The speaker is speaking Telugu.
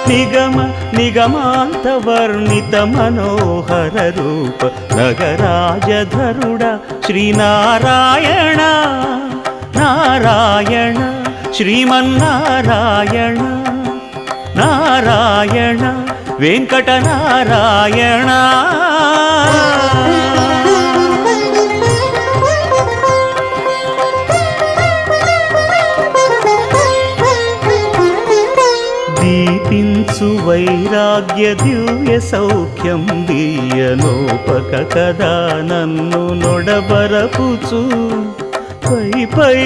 నిగమ నిగమాంతవర్ణిత మనోహర రూప నగరాజధరుడ శ్రీనారాయణ నారాయణ శ్రీమన్నారాయణ నారాయణ వెంకటనారాయణ. దీపించు వైరాగ్య దివ్య సౌఖ్యం దీయనోపక కదా నన్ను నొడబరపుచు పై పై